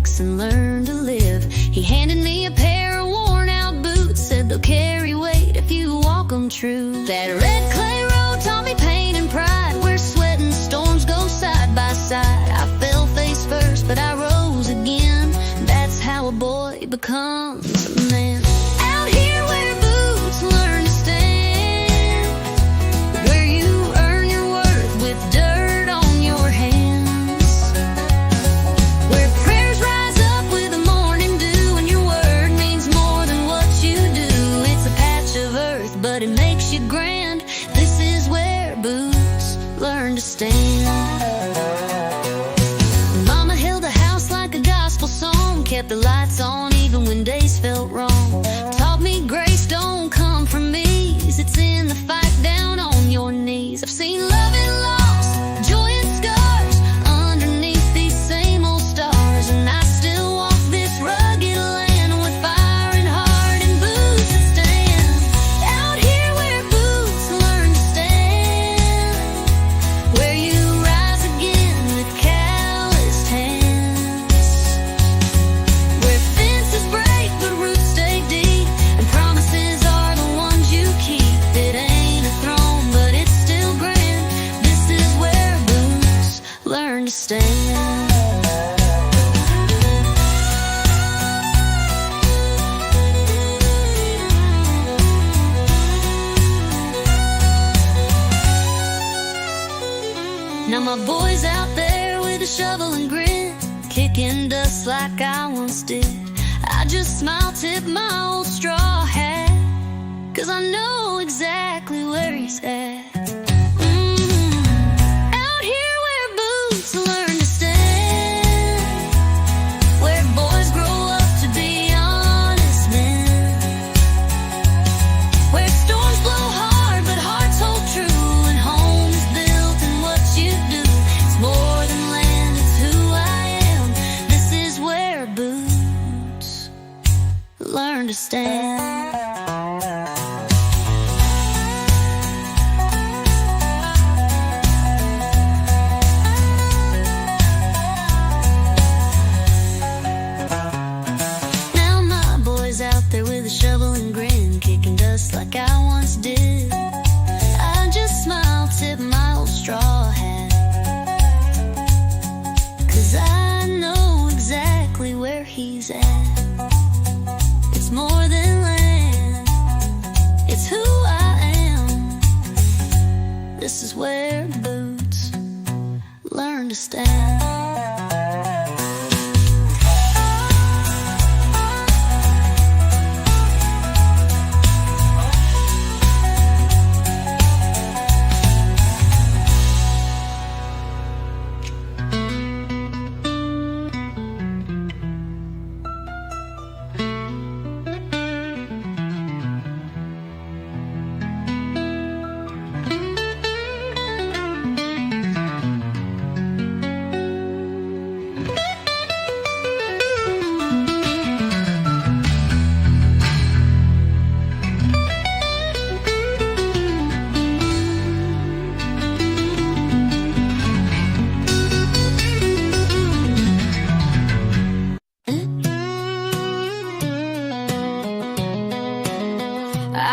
mistakes and learn to live. He handed me a pair of worn-out boots, said they'll carry weight if you walk them true. That red clay road taught me pain and pride, where sweat and storms go side by side. I fell face first, but I rose again. That's how a boy becomes a man. Out here where boots learn to stand, where you earn your worth with dirt on your hands, where prayers rise up with the morning dew, and your word means more than what you do. It's a patch of earth, but it makes you grand. This is where boots learn to stand. Mama held the house like a gospel song, kept the lights on even when days felt wrong. Taught me grace don't come from ease, it's in the fight down on your knees. I've seen love and loss, joy and scars underneath these same old stars, and I still walk this rugged land with fire and heart and boots that stand. Out here where boots learn to stand, where you rise again with calloused hands, where fences break but roots stay deep, and promises are the ones you keep. It ain't a throne, but it's still grand. This is where boots learn to stand. Now my boy's out there with a shovel and grit, kicking dust like I once did. I just smile, tip my old straw hat, 'cause I know exactly where he's at. Out here where boots learn to stand, where boys grow up to be honest men, where storms blow hard but hearts hold true, and home is built in what you do. It's more than land, it's who I am. This is where boots learn to stand. Now my boy's out there with a shovel and grin, kicking dust like I once did. I just smile, tip my old straw hat, 'cause I know exactly where he's at. It's more than land, it's who I am. This is where boots learn to stand.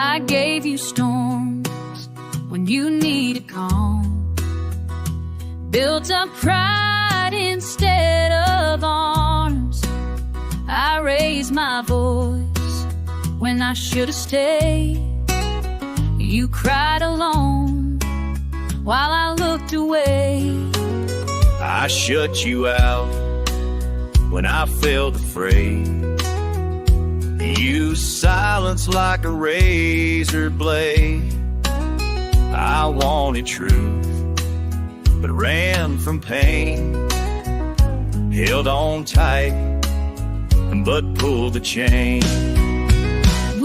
I gave you storms when you needed calm, built up pride instead of arms. I raised my voice when I should have stayed. You cried alone while I looked away. I shut you out when I felt afraid. You silenced like a razor blade. I wanted truth, but ran from pain. Held on tight, but pulled the chain.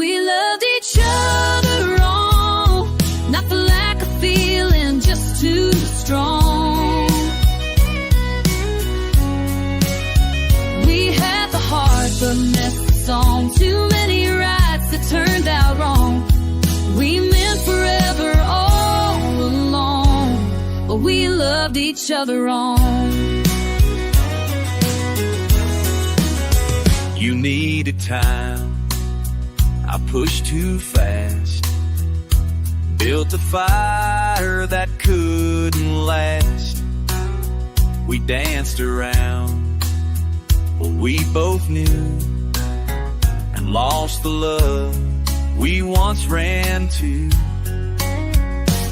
We loved each other wrong, not for lack of feeling, just too strong. We had the heart, but missed the song. Too many rights that turned out wrong. We meant forever all along, but we loved each other wrong. You needed time, I pushed too fast. Built a fire that couldn't last. We danced around what we both knew, and lost the love we once ran to.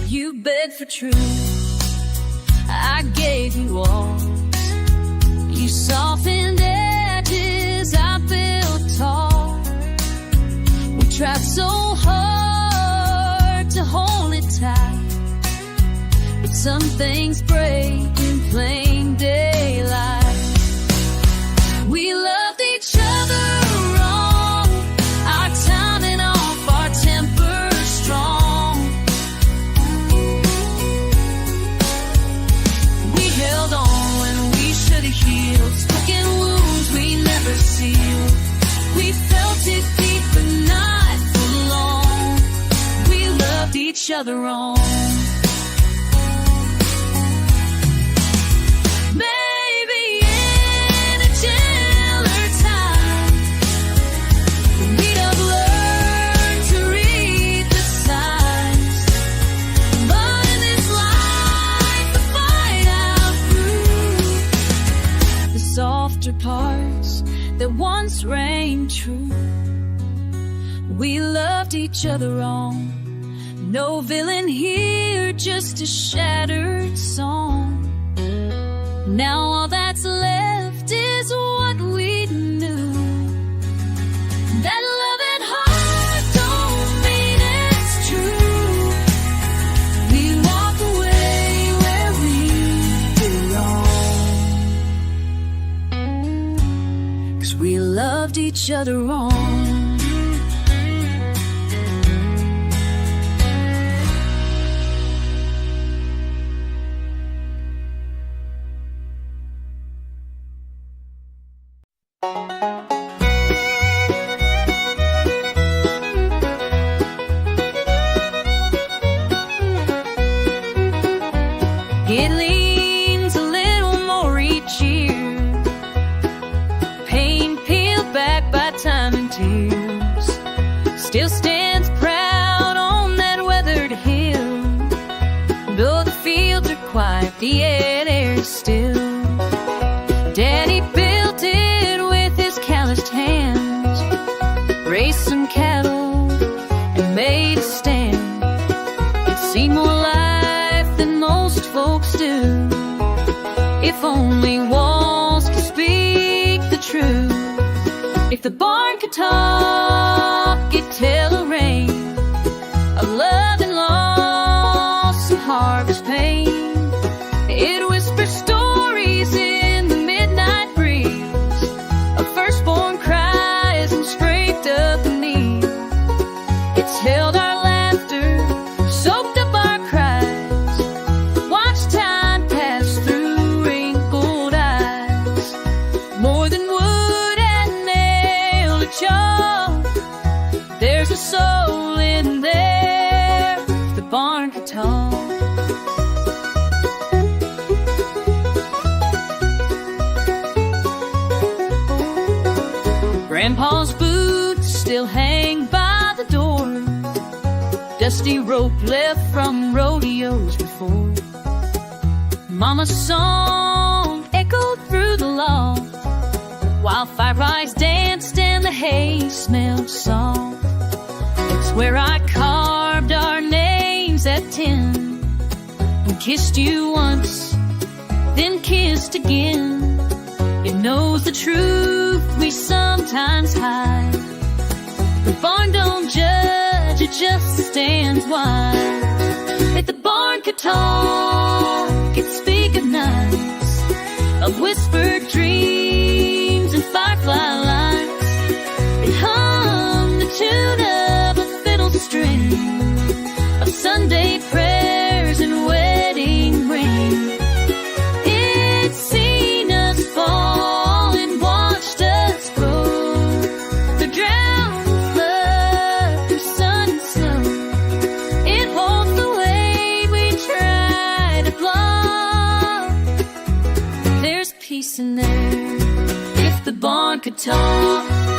You begged for truth, I gave you walls. You softened edges, I built tall. We tried so hard to hold it tight, but some things break in plain daylight. We loved each other wrong, our timing off, our temper strong. We held on when we should have healed, spoken wounds we never sealed. We felt it deep but not for long. We loved each other wrong. Parts that once reigned true. We loved each other wrong. No villain here, just a shattered song. Now all that's left is what we knew. That love at heart don't mean it's true. We walk away where we belong. We loved each other wrong. It leans a little more each year, back by time and tears. Still stands proud on that weathered hill. Though the fields are quiet, the air is still. Daddy built it with his calloused hands, raised some cattle and made a stand. It's seen more life than most folks do. If only walls could speak the truth. If the barn could talk, it'd tell a rain of love and loss and harvest pain. It whispers stories in the midnight breeze of firstborn cries and scraped up knees. It's held our laughter, soaked up our cries, watched time pass through wrinkled eyes. More than wood and there's a soul in there, the barn could talk. Grandpa's boots still hang by the door, dusty rope left from rodeos before. Mama's song echoed through the loft, while firelights danced and the hay smelled soft. It's where I carved our names at 10 and kissed you once, then kissed again. It knows the truth we sometimes hide. The barn don't judge, it just stands wide. If the barn could talk, it'd speak of nights, of whispered dreams and firefly lights. It hummed the tune of a fiddle string, of Sunday prayers and wedding ring. It's seen us fall and watched us grow, the drowned flood through sun and snow. It holds the way we try to block. There's peace in there if the barn could talk.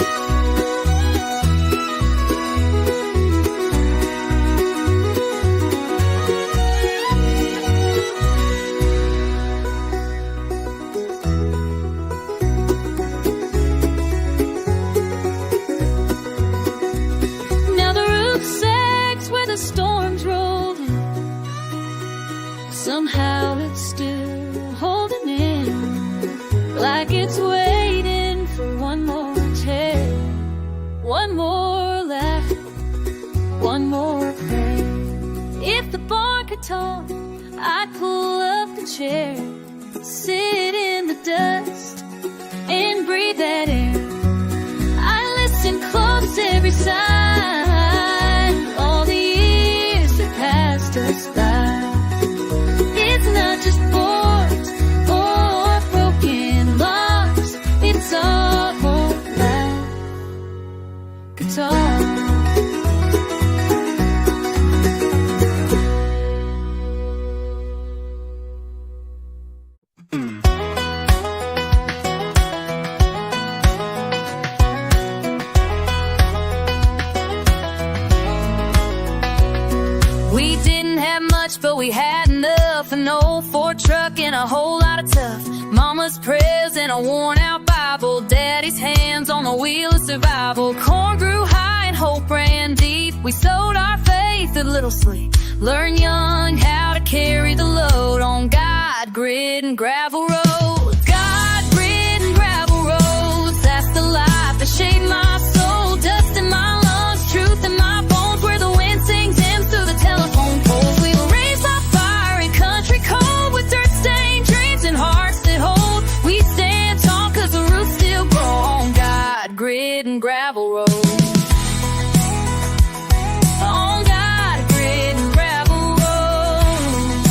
guitar, I'd pull up the chair, sit in the dust, and breathe that air. I listen close every sign, all the years that passed us by. It's not just chords or broken logs, it's our whole life. Guitar. We didn't have much, but we had enough. An old Ford truck and a whole lot of tough. Mama's prayers and a worn-out Bible. Daddy's hands on the wheel of survival. Corn grew high and hope ran deep. We sowed our faith with little sleep. Learned young how to carry the load on God, grit, and gravel roads. God, grit, and gravel roads. That's the life that shaped my soul. Dust in my lungs, truth in my bones. Where the wind sings hymns through the telephone poles. We were raised by fire in country cold, with dirt-stained dreams and hearts that hold. We stand tall 'cause the roots still grow on God, grit, and gravel roads. On God, grit, and gravel roads.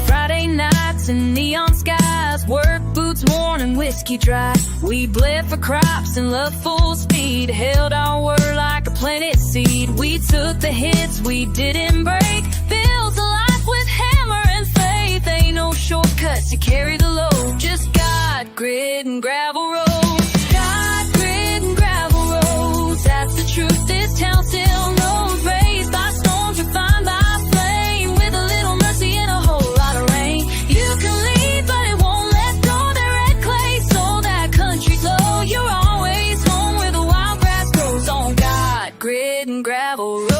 Friday nights and neon skies, work boots worn and whiskey dry. We bled for crops and loved full speed, held our word like a planted seed. We took the hits, we didn't break, built a life with hammer and faith. Ain't no shortcuts to carry the load, just God, grit, and gravel roads. God, grit, and gravel roads. That's the truth this town still knows. Raised by storms, refined by flame, with a little mercy and a whole lot of rain. You can leave, but it won't let go. That red clay soul, that country's low. You're always home where the wild grass grows on God, grit, and gravel roads.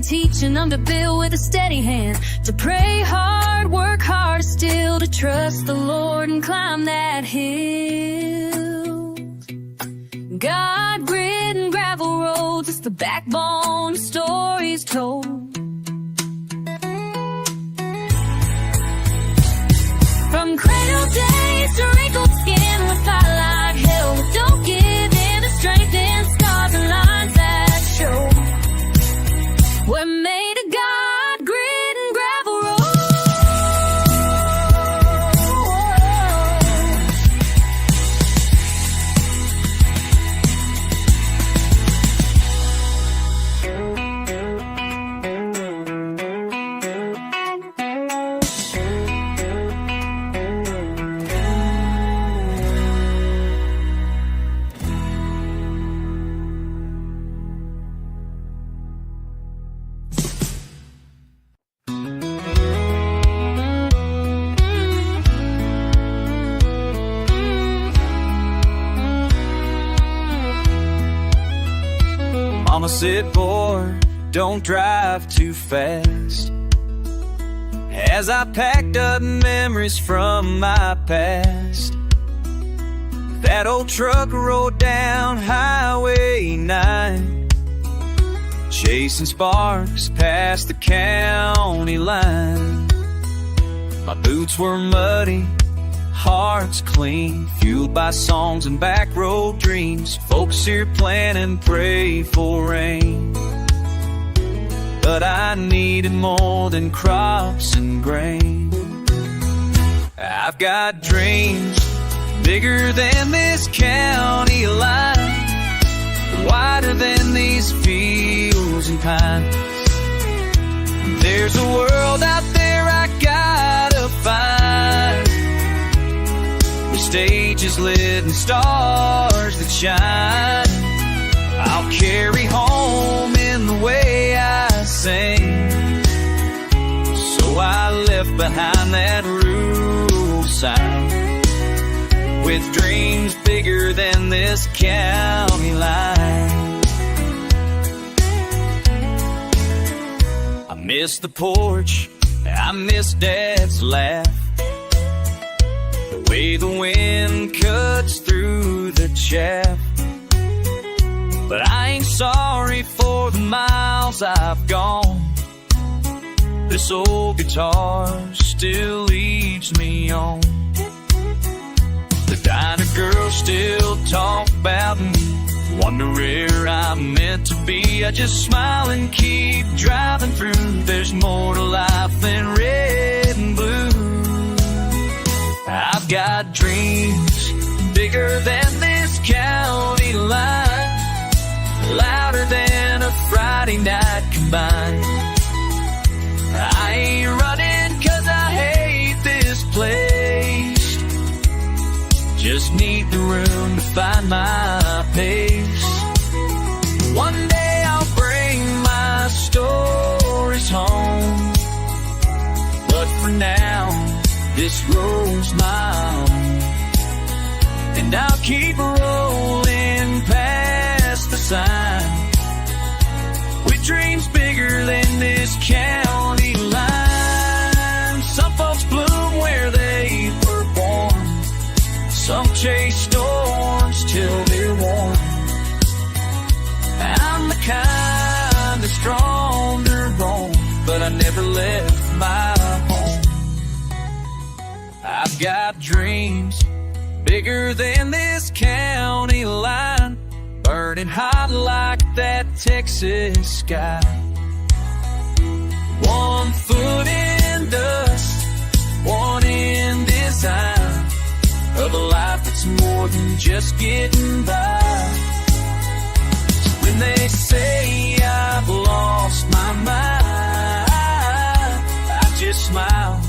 Teaching them to build with a steady hand, to pray hard, work hard still, to trust the Lord and climb that hill. God, grit, and gravel roads, it's the backbone of stories told. From cradle days to wrinkled skin, we fight like hell, but don't give in to strength and scars and lines that show. We're made of God, grit, and gravel roads. Mama said, boy, don't drive too fast. As I packed up memories from my past, that old truck rolled down Highway 9, chasing sparks past the county line. My boots were muddy, hearts clean, fueled by songs and back road dreams. Folks here plan and pray for rain, but I needed more than crops and grain. I've got dreams bigger than this county line, wider than these fields and pines. There's a world out there I gotta find, stages lit and stars that shine. I'll carry home in the way I sing. So I left behind that rural sign, with dreams bigger than this county line. I miss the porch, I miss Dad's laugh, the way the wind cuts through the chaff. But I ain't sorry for the miles I've gone. This old guitar still leads me on. The diner girls still talk about me, wonder where I'm meant to be. I just smile and keep driving through. There's more to life than red and blue. I've got dreams bigger than this county line, louder than a Friday night combined. I ain't running 'cause I hate this place, just need the room to find my pace. One day I'll bring my stories home, but for now, this road's my own. And I'll keep rolling past the sign, with dreams bigger than this county line. Some folks bloom where they were born, some chase storms till they're warm. I'm the kind that's strong to roam, but I never left my home. I've got dreams bigger than this county line, burning hot like that Texas sky. One foot in dust, one in design, of a life that's more than just getting by. So when they say I've lost my mind, I just smile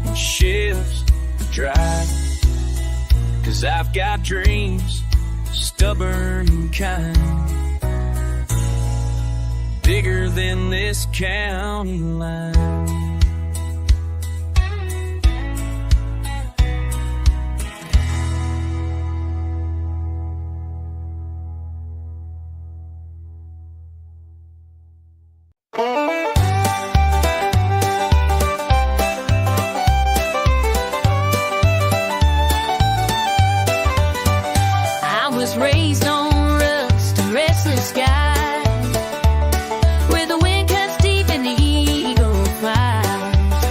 and shift the drive. 'Cause I've got dreams, stubborn and kind, bigger than this county line. Raised on rust, a restless sky, where the wind cuts deep and the eagle flies.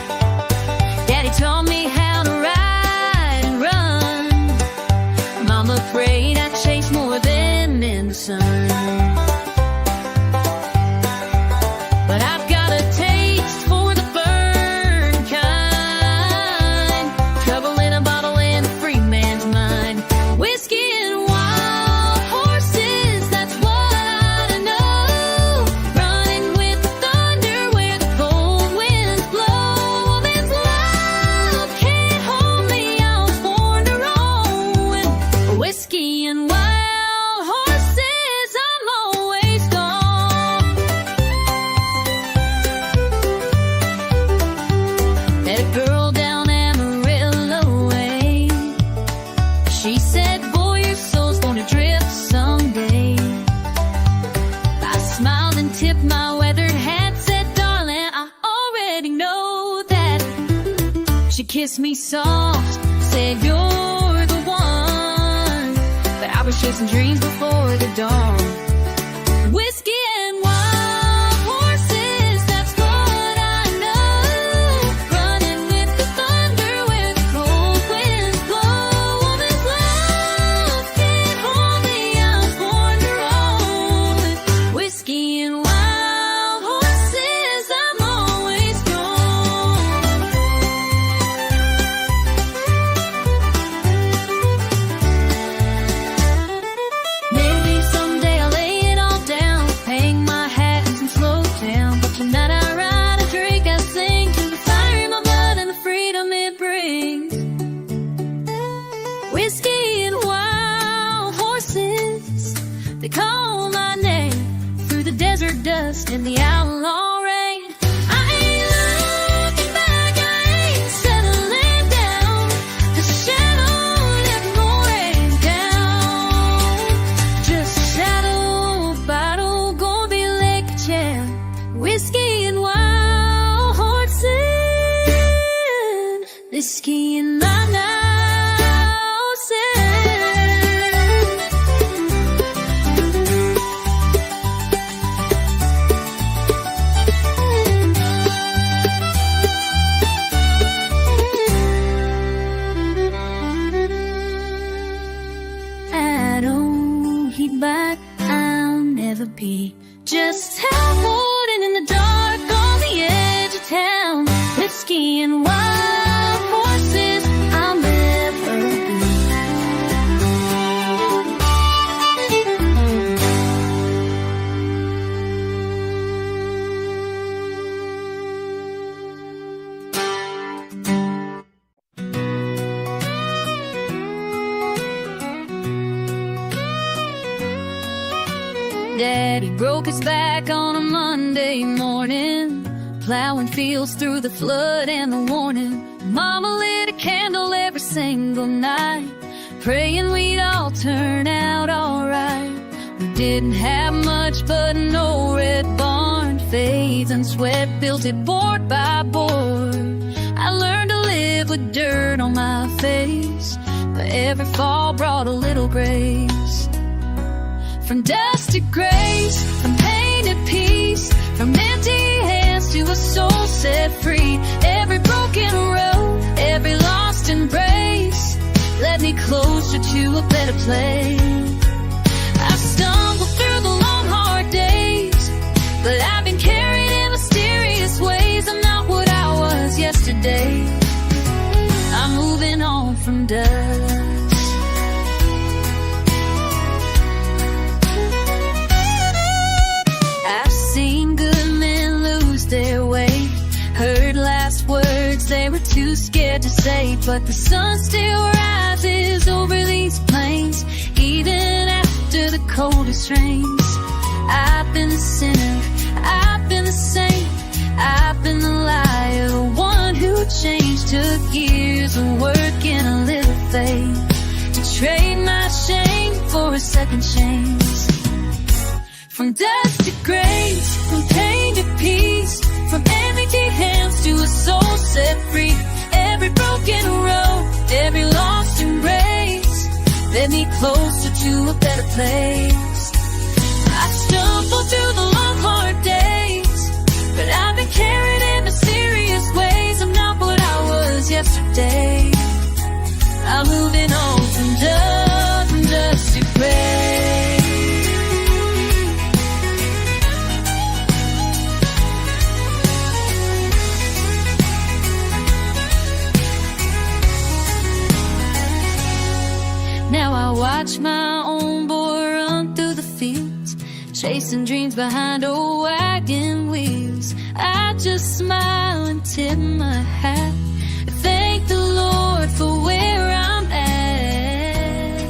Daddy taught me how to ride and run. Mama prayed I'd chase more than in the sun. But I've got a taste for the burn kind, trouble in a bottle and a free man's mind. Whiskey and kiss me soft, said you're the one, but I was chasing dreams before the dawn. Whiskey and wild horses, that's what I know. Running with the thunder where the cold winds blow. Woman's love can't hold me, I was born to roam. Whiskey and wild horses, I'm always gone. Maybe someday I'll lay it all down, hang my hat and slow down. But tonight I ride, I drink, I sing to the fire in my blood and the freedom it brings. Whiskey and wild horses, they call my name through the desert dust and the outlaw rain. I ain't looking back, I ain't settling down. The shadow left no rain down. Just shadow battle, gonna be like a champ. Whiskey and wild like I'll never be. Just out holding in the dark on the edge of town, whiskey and wild horses I'll never be. Daddy broke his back on a Monday morning, plowing fields through the flood and the warning. Mama lit a candle every single night, praying we'd all turn out alright. We didn't have much but an old red barn, faith and sweat built it board by board. I learned to live with dirt on my face, but every fall brought a little grace. From dust to grace, from pain to peace, from empty hands to a soul set free. Every broken road, every lost embrace led me closer to a better place. I've stumbled through the long hard days, but I've been carried in mysterious ways. I'm not what I was yesterday, I'm moving on from dust. Their way, heard last words they were too scared to say, but the sun still rises over these plains, even after the coldest rains. I've been the sinner, I've been the saint, I've been the liar, the one who changed. Took years of work and a little faith to trade my shame for a second chance. From dust to grace, from pain to peace, from empty hands to a soul set free. Every broken road, every lost embrace led me closer to a better place. I stumbled through the long hard days, but I've been carried in mysterious ways. I'm not what I was yesterday, I'm moving on from dust to grace. Now I watch my own boy run through the fields, chasing dreams behind old wagon wheels. I just smile and tip my hat, thank the Lord for where I'm at.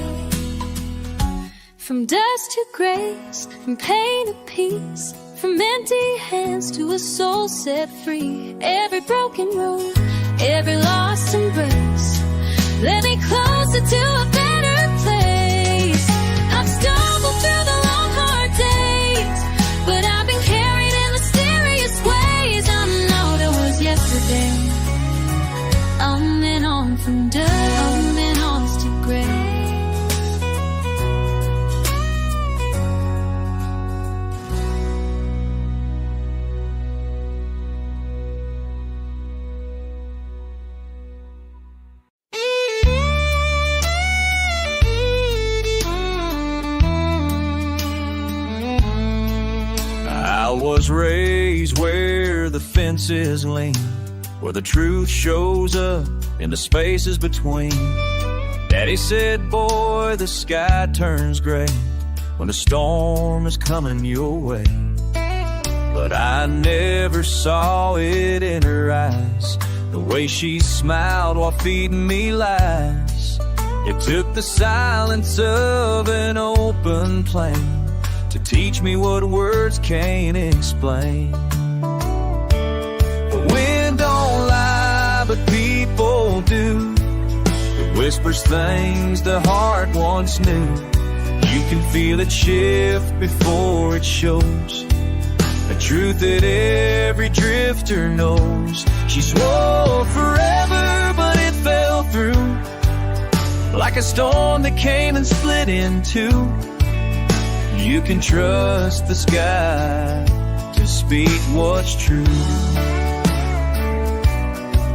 From dust to grace, from pain to peace, from empty hands to a soul set free. Every broken road, every lost embrace led me closer to a better place. I've stumbled through the long hard days, but I've been carried in mysterious ways. I'm not what I was yesterday, I'm in on from dust, I'm in on to grace. I was raised where the fences lean, where the truth shows up in the spaces between. Daddy said, boy, the sky turns gray when a storm is coming your way. But I never saw it in her eyes, the way she smiled while feeding me lies. It took the silence of an open plain to teach me what words can't explain. The wind don't lie, but people do. It whispers things the heart once knew. You can feel it shift before it shows, a truth that every drifter knows. She swore forever, but it fell through, like a storm that came and split in two. You can trust the sky to speak what's true.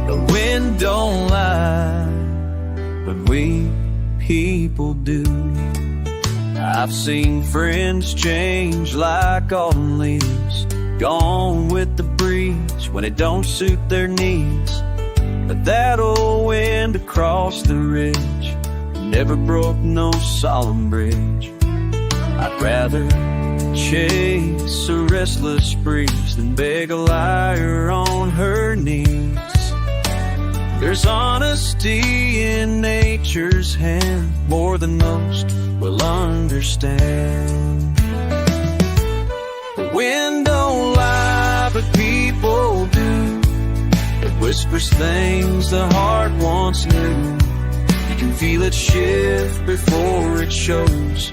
The wind don't lie, but we people do. I've seen friends change like autumn leaves, gone with the breeze when it don't suit their needs. But that old wind across the ridge never broke no solemn bridge. I'd rather chase a restless breeze than beg a liar on her knees. There's honesty in nature's hand, more than most will understand. The wind don't lie, but people do. It whispers things the heart once knew. You can feel it shift before it shows,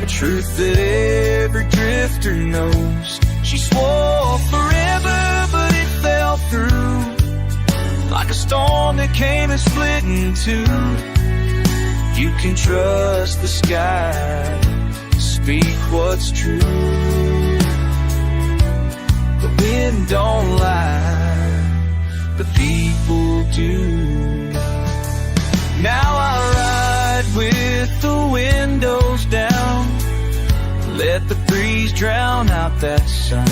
a truth that every drifter knows. She swore forever, but it fell through, like a storm that came and split in two. You can trust the sky, speak what's true. The wind don't lie, but people do. Now I ride with the windows down, let the breeze drown out that sound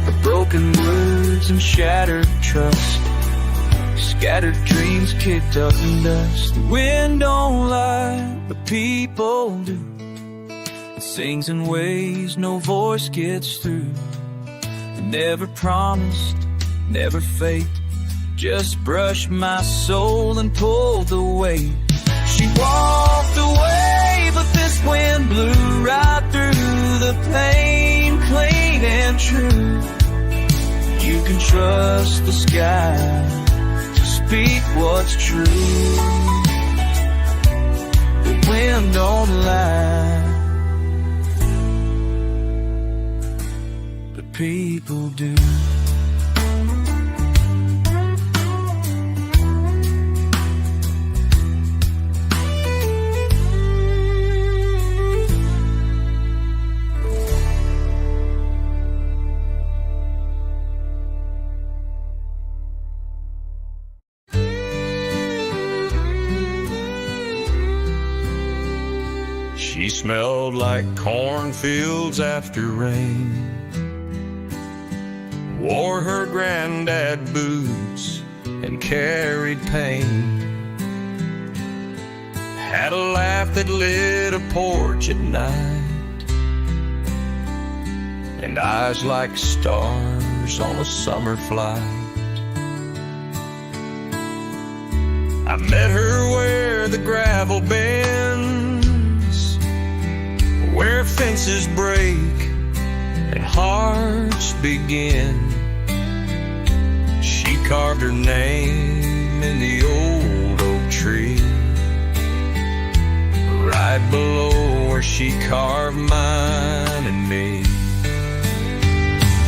of broken words and shattered trust, scattered dreams kicked up in dust. The wind don't lie, but people do. It sings in ways no voice gets through. It never promised, never faked, just brushed my soul and pulled the weight. She walked away, but this wind blew right through the pain, clean and true. You can trust the sky, speak what's true. The wind don't lie, but people do. She smelled like cornfields after rain, wore her granddad boots and carried pain, had a laugh that lit a porch at night, and eyes like stars on a summer flight. I met her where the gravel bends, where fences break and hearts begin. She carved her name in the old oak tree, right below where she carved mine and me.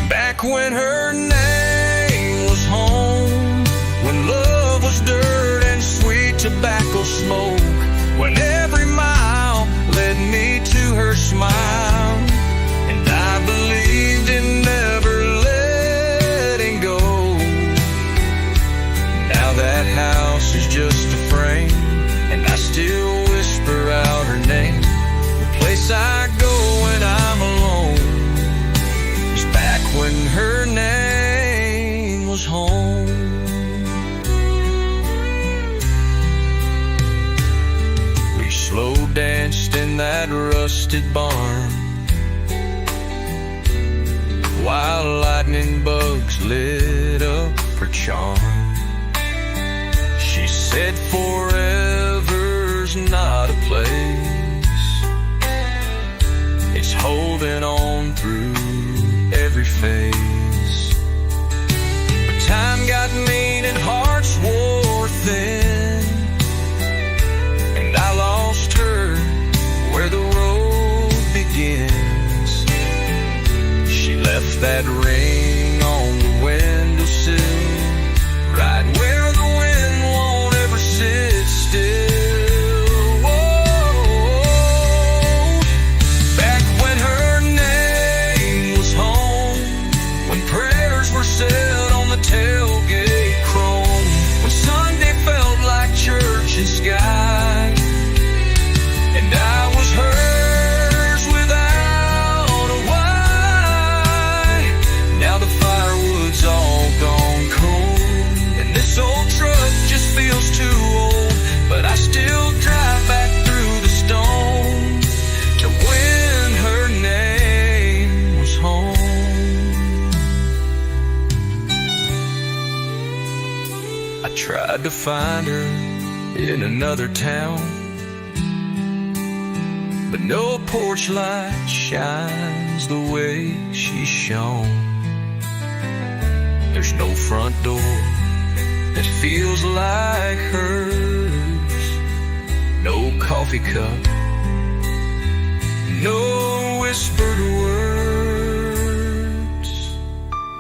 Back when her name was home, when love was dirt and sweet tobacco smoke, when every mile led me to her smile, and I believed in never letting go. Now that house is just a frame, and I still whisper out her name. The place I go when I'm alone is back when her name was home. Slow danced in that rusted barn, while lightning bugs lit up her charm. She said forever's not a place, it's holding on through every phase. But time got mean and hearts wore thin, and I lost her where the road begins. She left that ring on the windowsill, right where the wind won't ever sit still. Whoa. Back when her name was home, tried to find her in another town, but no porch light shines the way she shone. There's no front door that feels like hers, no coffee cup, no whispered words.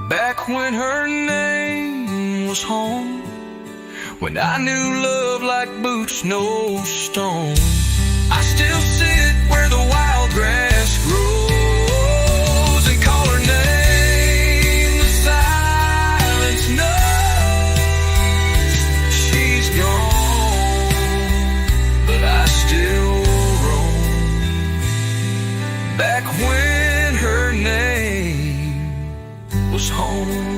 Back when her name was home, when I knew love like boots, no stone, I still sit where the wild grass grows and call her name. The silence knows she's gone, but I still roam back when her name was home.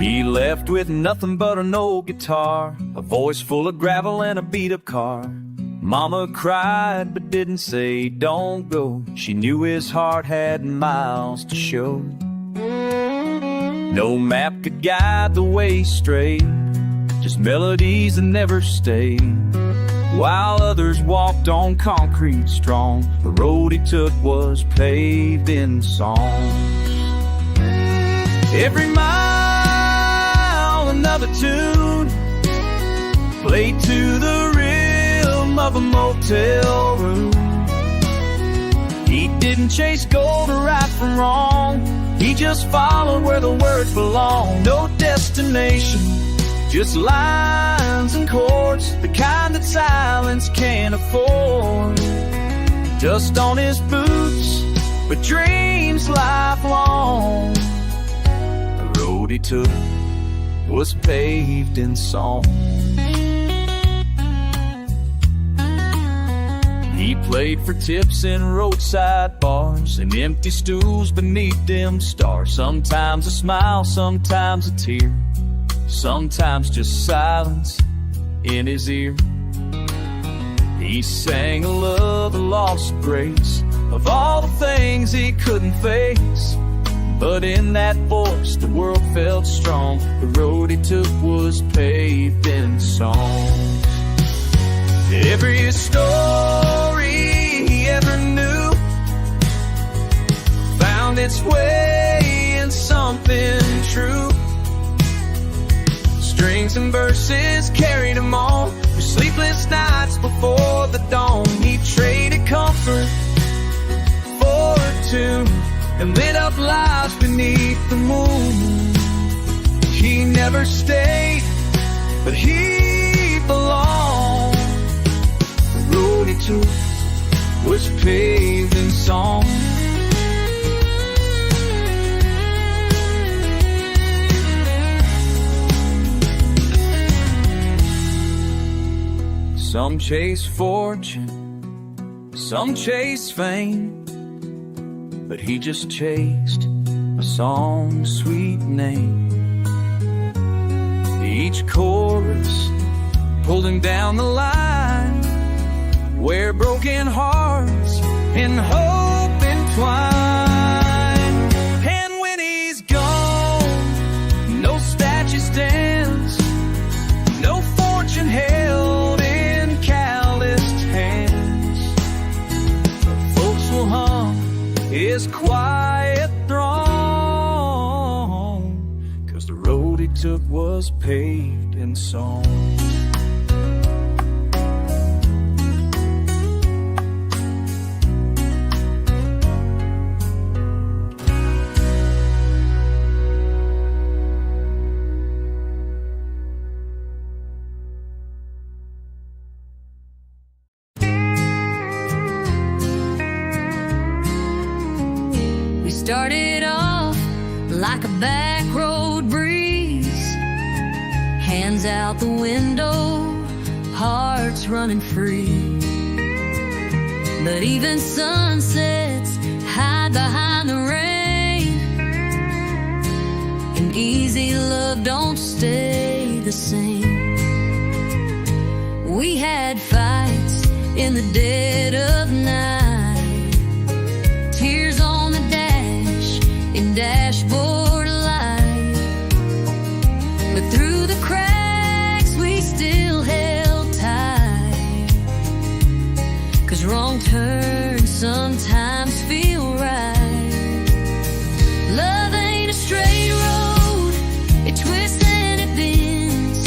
He left with nothing but an old guitar, a voice full of gravel and a beat-up car. Mama cried but didn't say don't go. She knew his heart had miles to show. No map could guide the way straight, just melodies that never stayed. While others walked on concrete strong, the road he took was paved in song. Every mile another tune, played to the rhythm of a motel room. He didn't chase gold or right from wrong, he just followed where the words belong. No destination, just lines and chords, the kind that silence can't afford. Dust on his boots, but dreams lifelong. The road he took was paved in song. He played for tips in roadside bars and empty stools beneath dim stars. Sometimes a smile, sometimes a tear, sometimes just silence in his ear. He sang a love, a lost grace of all the things he couldn't face. But in that voice the world felt strong. The road he took was paved in song. Every story he ever knew found its way in something true. Strings and verses carried him on through sleepless nights before the dawn. He traded comfort for a tune and lit up lives beneath the moon. He never stayed, but he belonged. The road he took was paved in song. Some chase fortune, some chase fame, but he just chased a song's sweet name. Each chorus pulled him down the line where broken hearts and hope entwine. And when he's gone, no statue stands, no fortune held in calloused hands. But folks will hum his quiet throng, 'cause the road he took was paved in song. We started off like a back road breeze, hands out the window, hearts running free. But even sunsets hide behind the rain, and easy love don't stay the same. We had fights in the dead of night, tears on the dash in dashboard light. But through the cracks we still held tight, 'cause wrong turns sometimes feel right. Love ain't a straight road, it twists and it bends.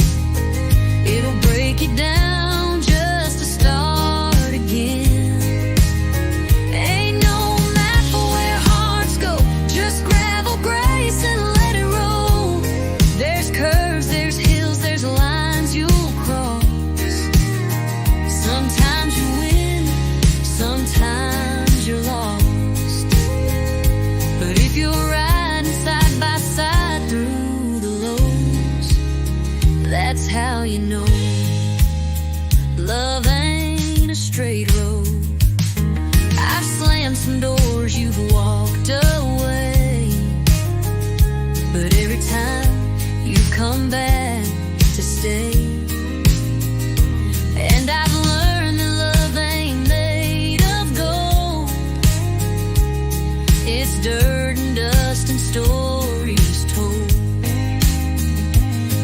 It'll break you down just to start again. Ain't no map for where hearts go, just gravel, grace, and let it roll. There's curves, there's hills, there's lines you'll cross. Sometimes you win, sometimes you're lost. But if you're riding side by side through the lows, that's how you know love ain't a straight road. I've slammed some doors, you've walked away, but every time you come back to stay. And I've learned that love ain't made of gold, it's dirt and dust and stories told.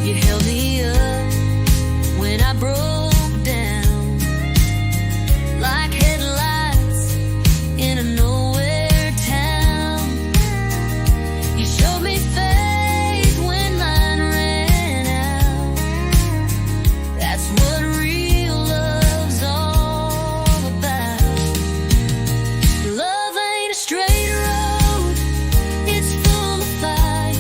You held me up when I broke down, like headlights in a nowhere town. You showed me faith when mine ran out. That's what real love's all about. Love ain't a straight road, it's full of fight.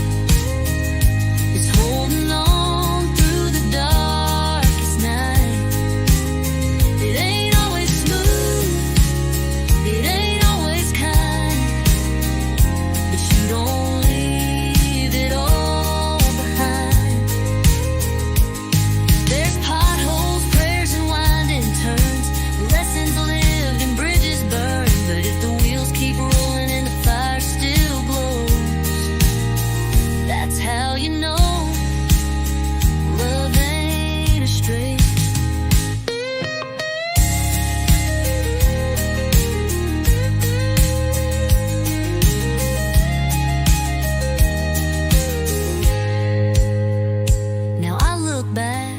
It's holding on through the darkest night. It ain't always smooth, it ain't always kind, but you don't leave it all behind. There's potholes, prayers, and winding turns, lessons lived and bridges burned. But if the wheels keep rolling and the fire still glows, that's how you know love ain't a straight. Now I look back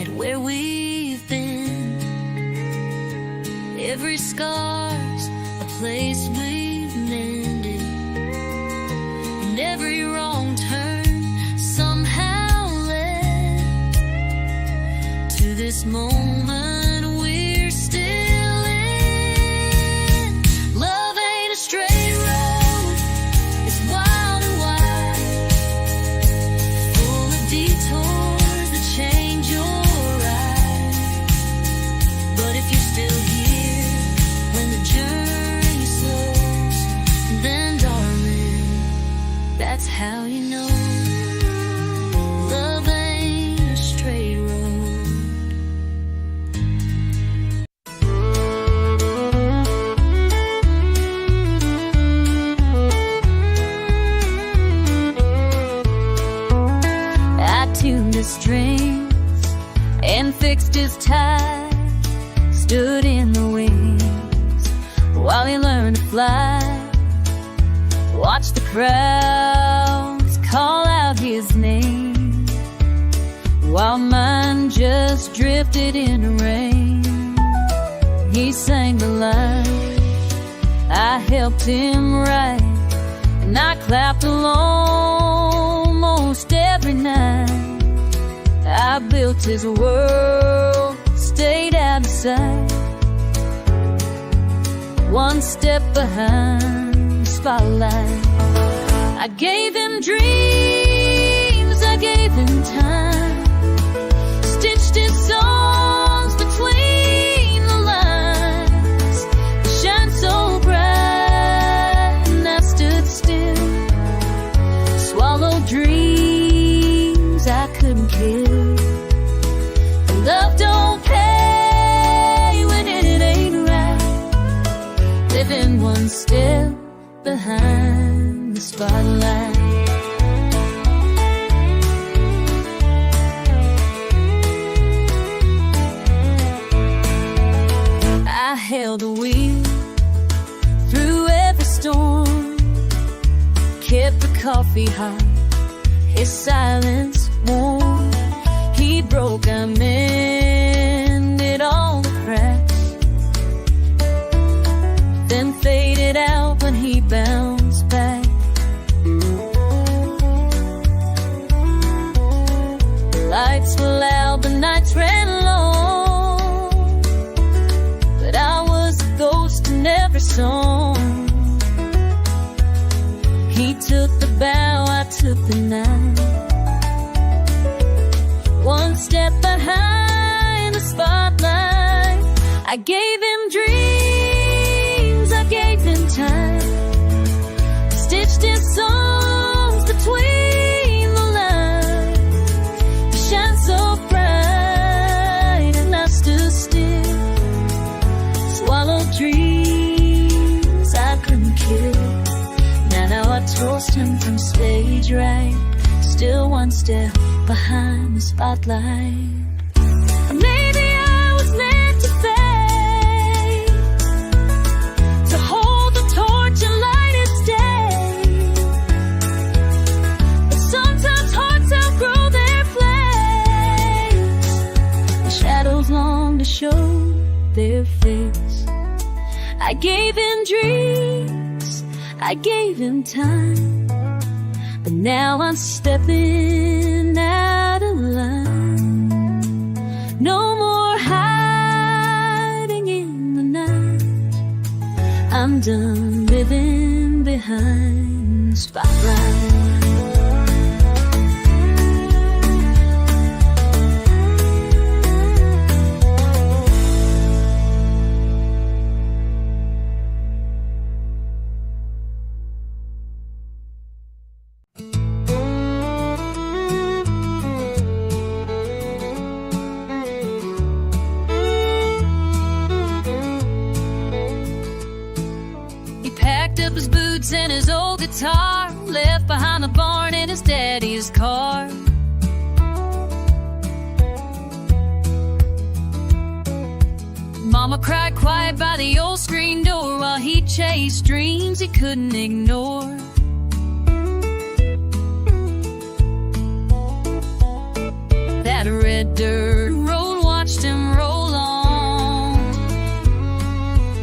at where we've been. Every scar's a place we've mended, and every wrong turn somehow led to this moment we're still in. Love ain't a straight road, it's wild and wide, full of detours that change your ride. But if you're still here when the journey slows, then darling, that's how you know love ain't a straight road. I tuned his strings and fixed his tie, stood in the wings while he learned to fly. Watched the crowds call out his name, while mine just drifted in the rain. He sang the line, I helped him write, and I clapped along most every night. I built his world, stayed out of sight, one step behind the spotlight. I gave him dreams, I gave him time, stitched his songs between the lines. They shine so bright, and I stood still, swallowed dreams I couldn't kill. Love don't pay when it ain't right, living one step behind the spotlight. held the wheel through every storm, kept the coffee hot, his silence warm. He broke, I mended all the cracks, then faded out when he bounced back. The lights were loud, the nights ran long, but I was a ghost in every song. He took the bow, I took the knife, one step behind the spotlight. I gave him dreams, I gave him time, stitched his songs between the lines. He shined so bright and I stood still, swallowed dreams I couldn't kill. Now I toast him from stage right, still one step behind the spotlight. Maybe I was meant to fade, to hold the torch and light its day. But sometimes hearts outgrow their flames, the shadows long to show their face. I gave him dreams, I gave him time, but now I'm stepping out of line. No more hiding in the night, I'm done living behind the spotlight. His boots and his old guitar, left behind the barn in his daddy's car. Mama cried quiet by the old screen door while he chased dreams he couldn't ignore. That red dirt road watched him roll on.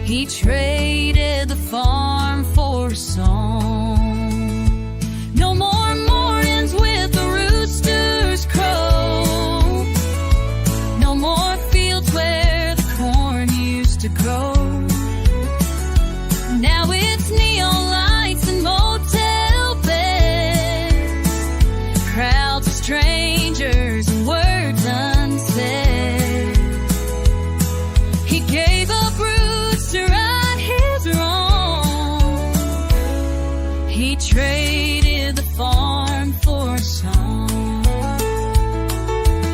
He traded the farm for a song. No more mornings with the roosters crow, no more fields where the corn used to grow. Now it's neon lights and motel beds, crowds of strangers and words unsaid. He gave up roots to right his wrong, he traded the farm for a song.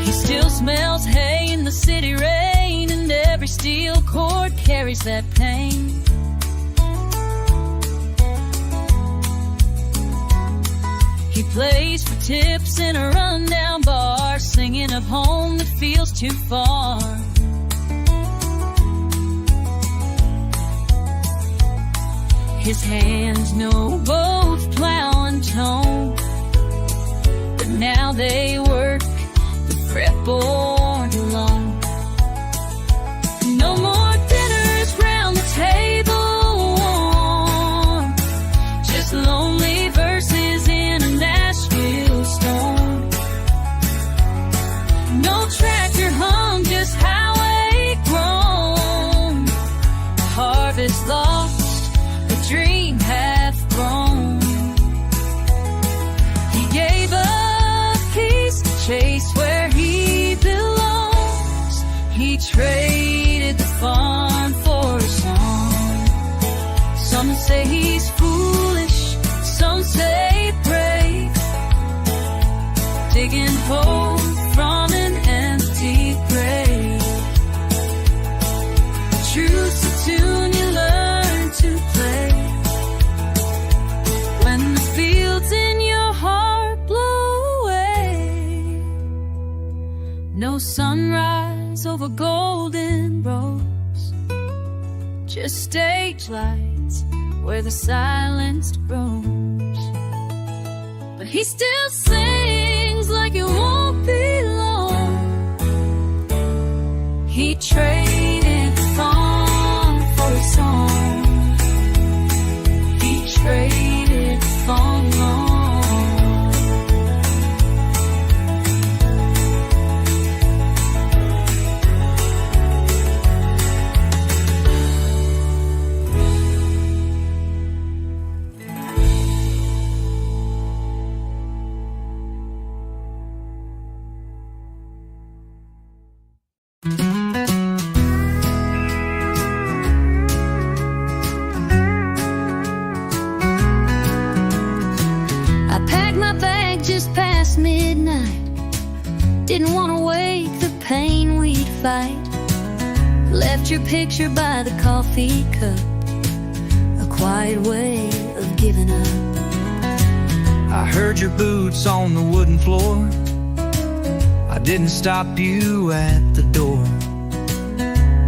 He still smells hay in the city rain, and every steel cord carries that pain. He plays for tips in a rundown bar, singing of home that feels too far. His hands know both plow and tone, but now they work the fretboard alone. No more dinners round the table warm, just lonely verses in a Nashville storm. No tractor hum, just highway grown. Harvest lost, a dream half grown. He gave up peace to chase where he belongs. He traded the farm for a song. Some say he's foolish, some say brave, digging hope from an empty grave. The truth's a tune you learn to play when the fields in your heart blow away. No sunrise over golden roads, just stage lights where the silenced roams. But he still sings like it won't be long. He traded song for a song. He traded song long. Didn't want to wake the pain we'd fight. Left your picture by the coffee cup, a quiet way of giving up. I heard your boots on the wooden floor. I didn't stop you at the door.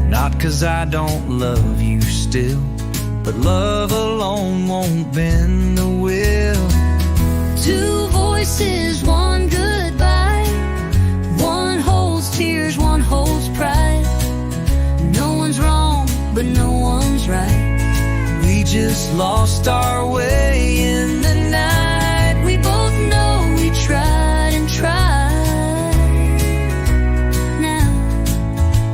Not 'cause I don't love you still, but love alone won't bend the will. Two voices, one goodbye. One holds tears, one holds pride. No one's wrong, but no one's right. We just lost our way in the night. We both know we tried and tried. Now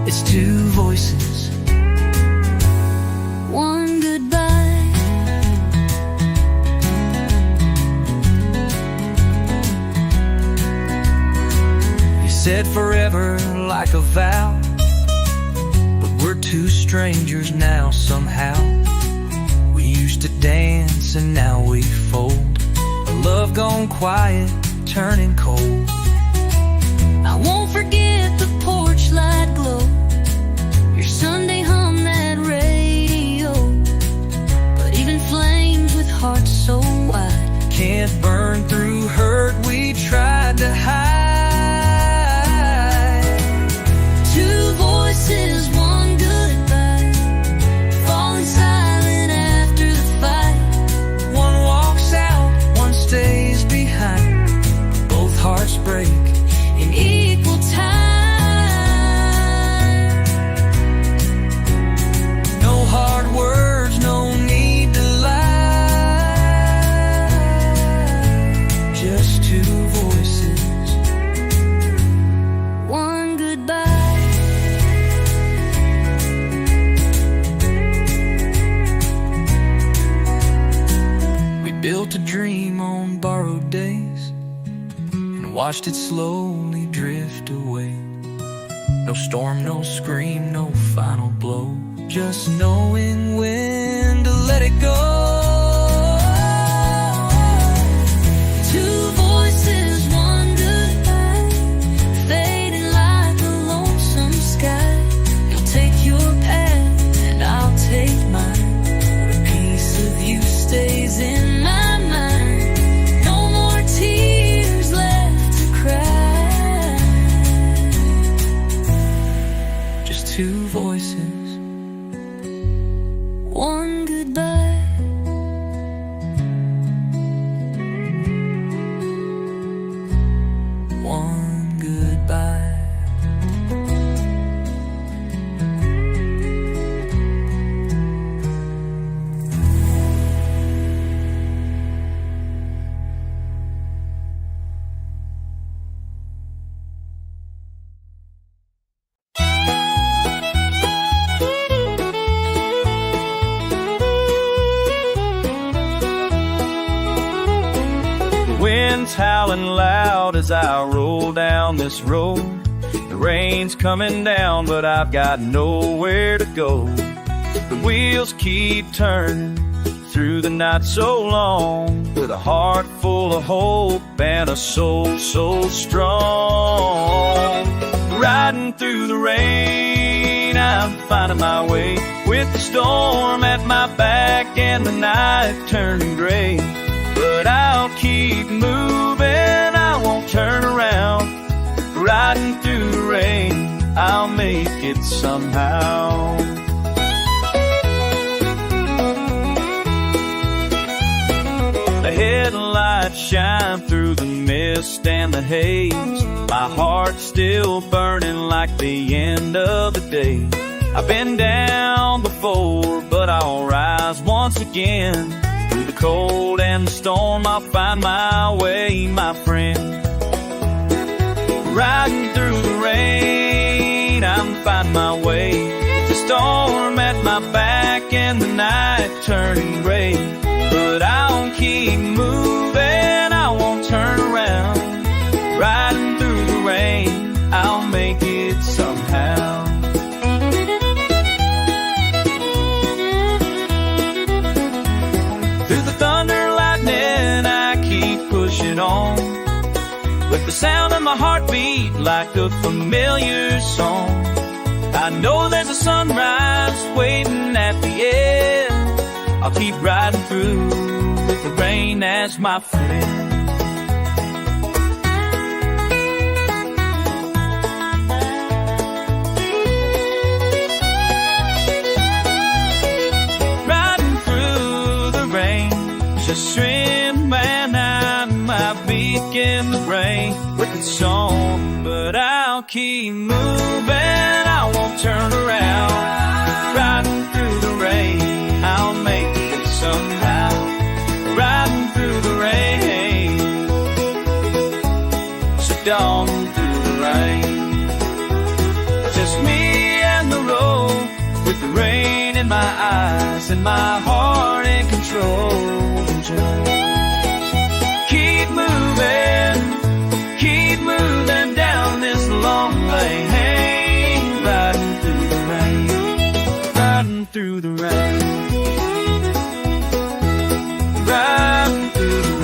it's two voices, one goodbye. Said forever like a vow, but we're two strangers now somehow. We used to dance and now we fold. A love gone quiet, turning cold. I won't forget the porch light glow, your Sunday hum that radio. But even flames with hearts so wide can't burn through hurt we tried to hide. One goodbye, falling silent after the fight. One walks out, one stays behind. Both hearts break in equal time. No hard words, no need to lie. Just two voices, one goodbye. Built a dream on borrowed days and watched it slowly drift away. No storm, no scream, no final blow, just knowing when to let it go. Two voices, one goodbye, fading like a lonesome sky. You'll take your path and I'll take mine. A piece of you stays in my mind. No more tears left to cry. Just two voices, one goodbye. one goodbye. Wind's howling loud as I roll down this road. The rain's coming down, but I've got nowhere to go. The wheels keep turning through the night so long, with a heart full of hope and a soul so strong. Riding through the rain, I'm finding my way, with the storm at my back and the night turning gray. But I'll keep moving, I won't turn around. Riding through the rain, I'll make it somehow. The headlights shine through the mist and the haze. My heart's still burning like the end of the day. I've been down before, but I'll rise once again. Through the cold and the storm, I'll find my way, my friend. Riding through the rain, I'm finding my way. The storm at my back and the night turning gray. But I'll keep moving, I won't turn around. Riding through the rain, I'll make it somehow. Through the thunder, lightning, I keep pushing on. With the sound of my heartbeat like a familiar song. I know there's a sunrise waiting at the end. I'll keep riding through with the rain as my friend. Riding through the rain, just swim and I might begin the rain with its song. But I'll keep moving, I won't turn around. Riding through the rain, I'll make it somehow. Riding through the rain, so dawn through the rain. Just me and the road, with the rain in my eyes and my heart in control. Keep moving down this long lane. Riding through the rain, riding through the rain, riding through the rain.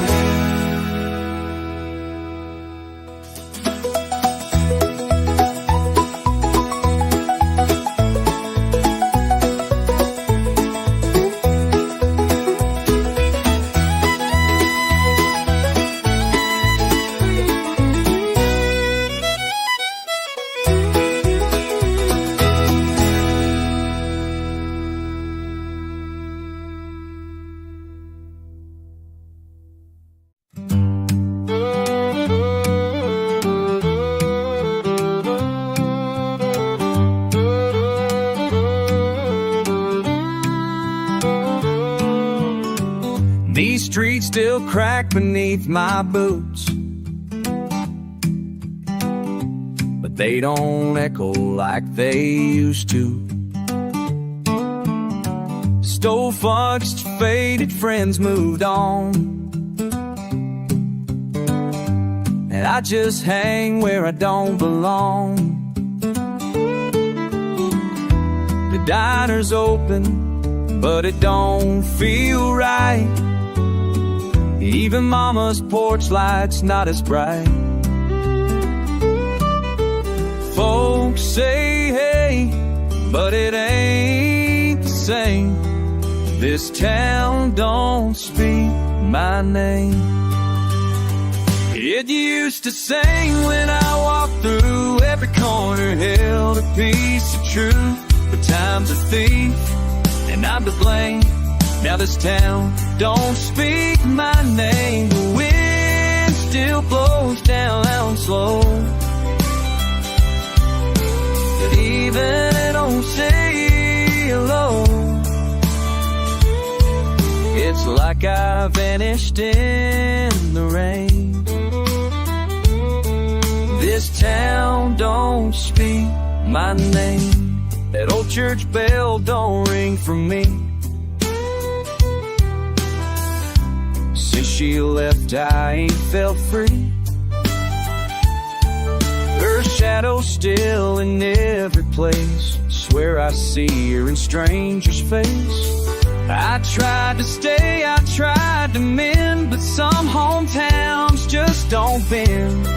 These streets still crack beneath my boots, but they don't echo like they used to. Stole fudged, faded friends moved on, and I just hang where I don't belong. The diner's open, but it don't feel right. Even mama's porch light's not as bright. Folks say hey, but it ain't the same. This town don't speak my name. It used to sing when I walked through. Every corner held a piece of truth. But time's a thief, and I'm to blame. Now this town don't speak my name. The wind still blows down slow, but even it don't say hello. It's like I vanished in the rain. This town don't speak my name. That old church bell don't ring for me. Since she left, I ain't felt free. Her shadow's still in every place. Swear I see her in strangers' face. I tried to stay, I tried to mend, but some hometowns just don't bend.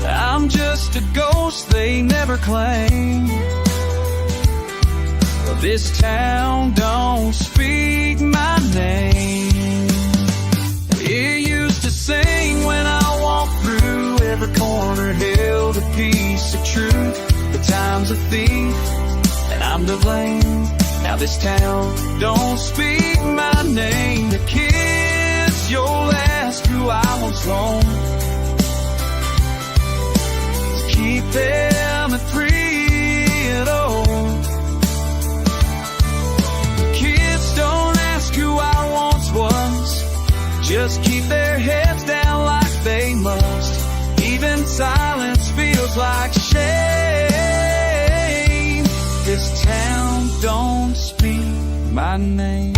I'm just a ghost they never claim. This town don't speak my name. It used to sing when I walked through. Every corner held a piece of truth. The time's a thief, and I'm to blame. Now this town don't speak my name. a kiss, you'll ask who I once loaned. Keep them at 3-0. Kids don't ask who I once was, just keep their heads down like they must. Even silence feels like shame. This town don't speak my name.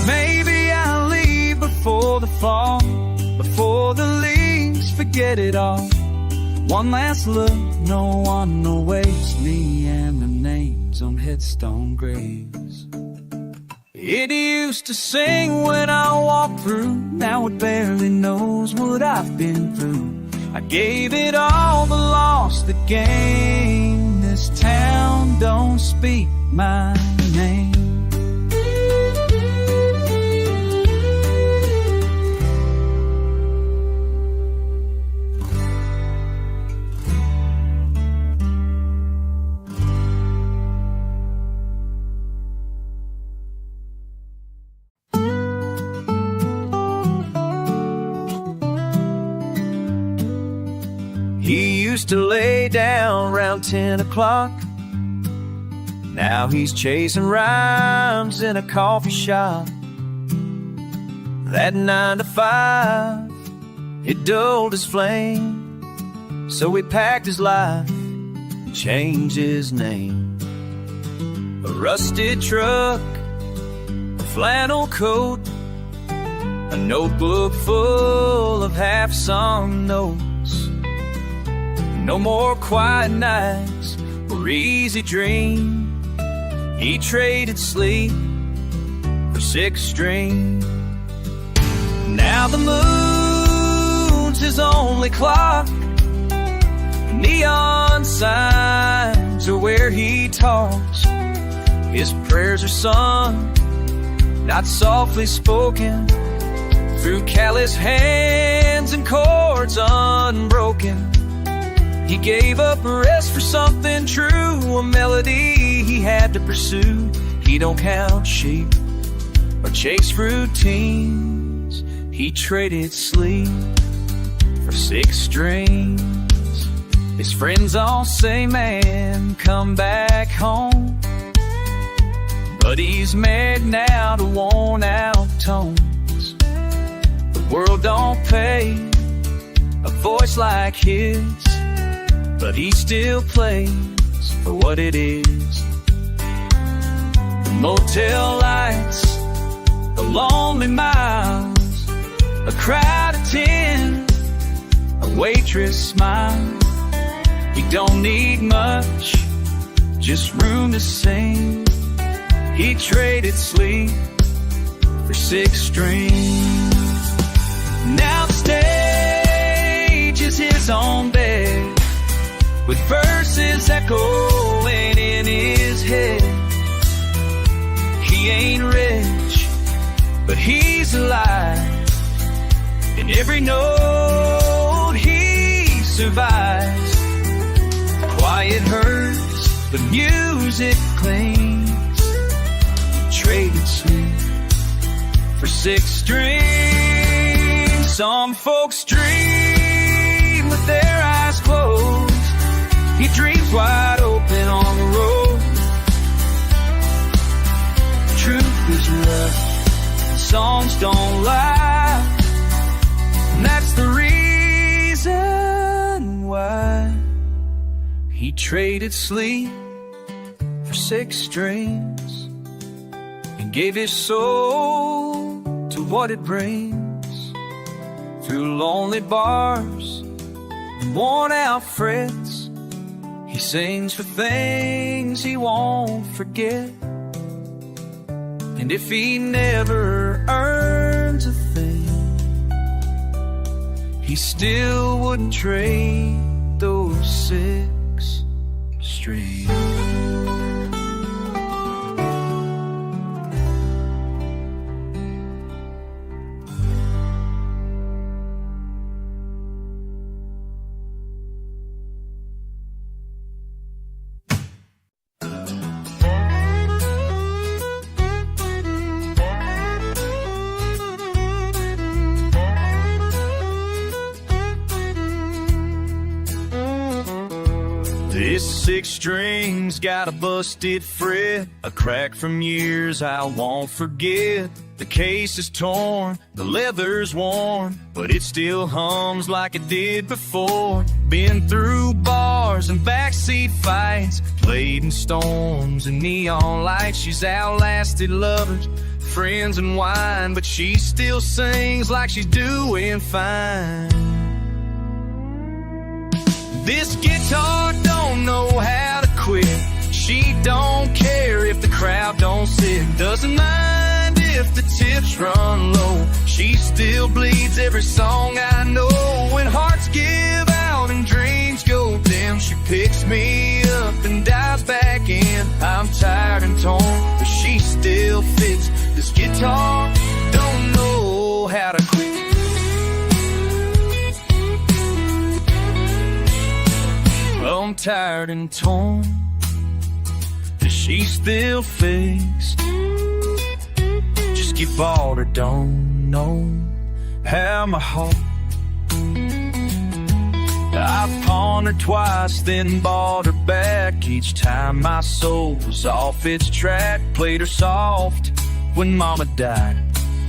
Maybe I'll leave before the fall, before the leaves forget it all. One last look, no one will waste me and the names on headstone graves. It used to sing when I walked through, now it barely knows what I've been through. I gave it all but lost the game. This town don't speak my name. He used to lay down around 10 o'clock. Now he's chasing rhymes in a coffee shop. That 9 to 5, it dulled his flame. So he packed his life, changed his name. A rusted truck, a flannel coat, a notebook full of half-sung notes. No more quiet nights or easy dreams. He traded sleep for 6 string. Now the moon's his only clock. Neon signs are where he talks. His prayers are sung, not softly spoken, through callous hands and chords unbroken. He gave up rest for something true, a melody he had to pursue. He don't count sheep or chase routines. He traded sleep for 6 strings. His friends all say, man, come back home. But he's married now to worn out tones. The world don't pay a voice like his, but he still plays for what it is. The motel lights, the lonely miles, a crowd of 10, a waitress smile. He don't need much, just room to sing. He traded sleep for 6 strings. Now the stage is his own bed, with verses echoing in his head. He ain't rich, but he's alive. In every note he survives. Quiet hurts, but music clings. Traded sleep for 6 strings. Some folks dream with their eyes closed. He dreams wide open on the road. Truth is rough, songs don't lie, and that's the reason why he traded sleep for 6 strings and gave his soul to what it brings. Through lonely bars and worn out frets, he sings for things he won't forget. And if he never earns a thing, he still wouldn't trade those 6 strings. This 6 strings got a busted fret, a crack from years I won't forget. The case is torn, the leather's worn, but it still hums like it did before. Been through bars and backseat fights, played in storms and neon lights. She's outlasted lovers, friends and wine, but she still sings like she's doing fine. This guitar don't know how to quit. She don't care if the crowd don't sit. Doesn't mind if the tips run low. She still bleeds every song I know. When hearts give out and dreams go dim, she picks me up and dives back in. I'm tired and torn, but she still fits. This guitar don't know how to quit. I'm tired and torn, but she still fixed. Just get bored or don't know how my heart. I've pawned her twice, then bought her back. Each time my soul was off its track. Played her soft when mama died,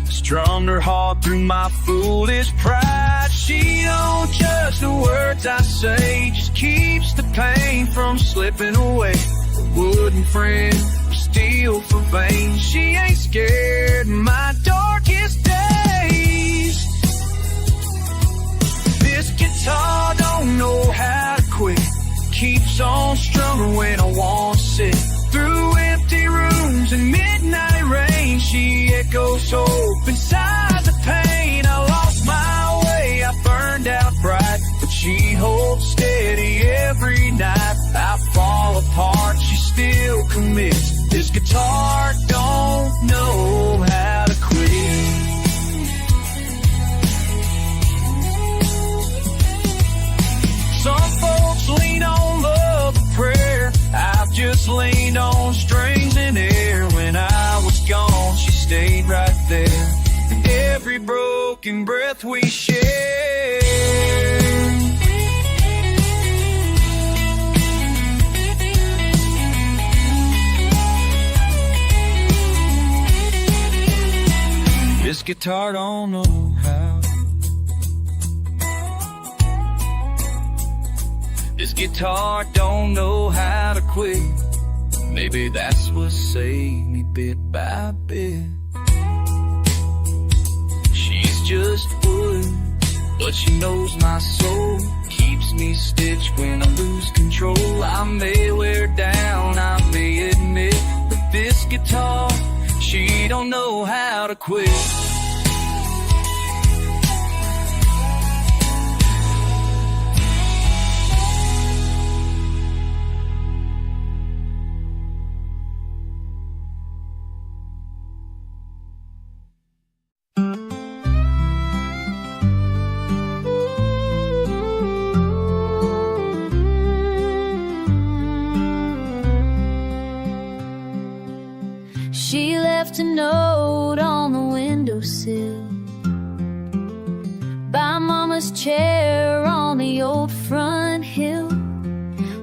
strummed her hard through my foolish pride. She don't judge the words I say, just keeps the pain from slipping away. A wooden friend, steel for veins. She ain't scared in my darkest days. This guitar don't know how to quit, keeps on strumming when I want to sit. Through empty rooms and midnight rain, she echoes hope inside the pain. I lost my way, I burned out bright, but she holds steady every night. I fall apart, she still commits. This guitar don't know how to quit. Some folks lean on love and prayer, I've just leaned on strings and air. When I was gone, she stayed right there. And every broken breath we share. This guitar don't know how. This guitar don't know how to quit. Maybe that's what saved me bit by bit. She's just wood, but she knows my soul. Keeps me stitched when I lose control. I may wear down, I may admit, but this guitar, she don't know how to quit. She left a note on the windowsill by Mama's chair on the old front hill,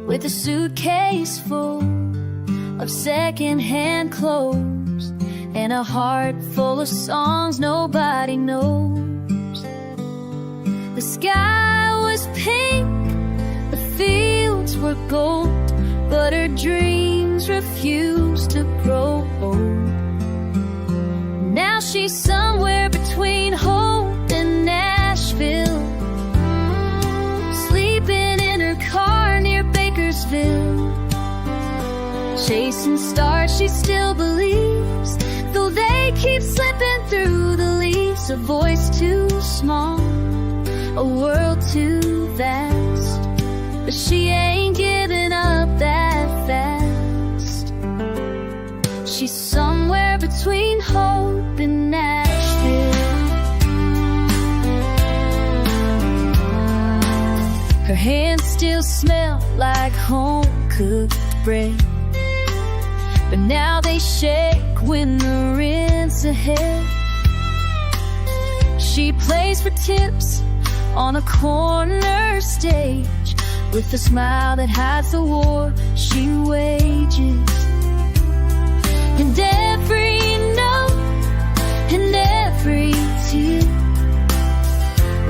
with a suitcase full of secondhand clothes and a heart full of songs nobody knows. The sky was pink, the fields were gold, but her dreams refused to grow old. Now she's somewhere between Hope and Nashville, sleeping in her car near Bakersville. Chasing stars she still believes, though they keep slipping through the leaves. A voice too small, a world too vast, but she ain't giving up that fast. She's somewhere between Hope and Nashville. Her hands still smell like home-cooked bread, but now they shake when the rent's ahead. She plays for tips on a corner stage, with a smile that hides the war she wages. And every note and every tear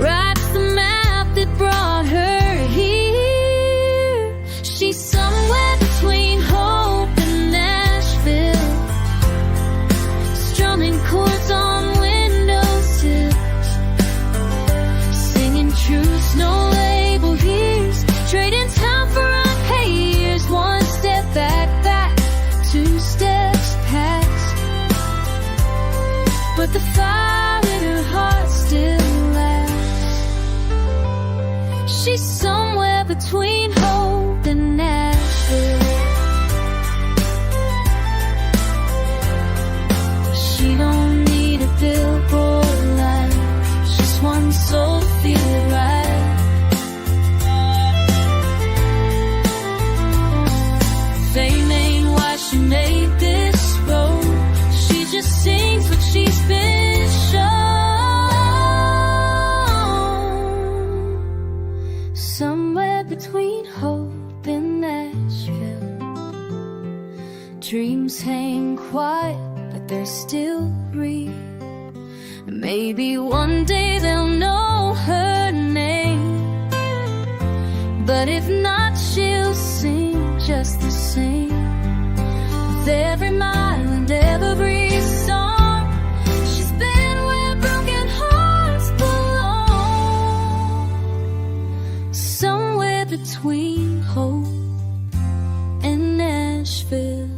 writes the map that brought her here. She's somewhere between hope and Nashville, strumming chords on windowsills, singing truths no label hears, trading time for unpaid years. One step back, two steps past, but the fire in her heart still lasts. She's somewhere between hope and Nashville. She don't need a billboard light, just one soul to feel it right. Fame ain't why she made this road, she just sings what she's been shown. Somewhere between hope and Nashville, dreams hang quiet, but they're still real. Maybe one day they'll know her name, but if not, she'll sing just the same. With every mile and every song, she's been where broken hearts belong. Somewhere between hope and Nashville.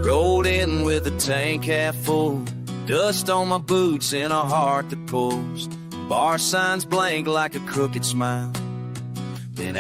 Rolled in with a tank half full, dust on my boots and a heart that pulls. Bar signs blank like a crooked smile. Been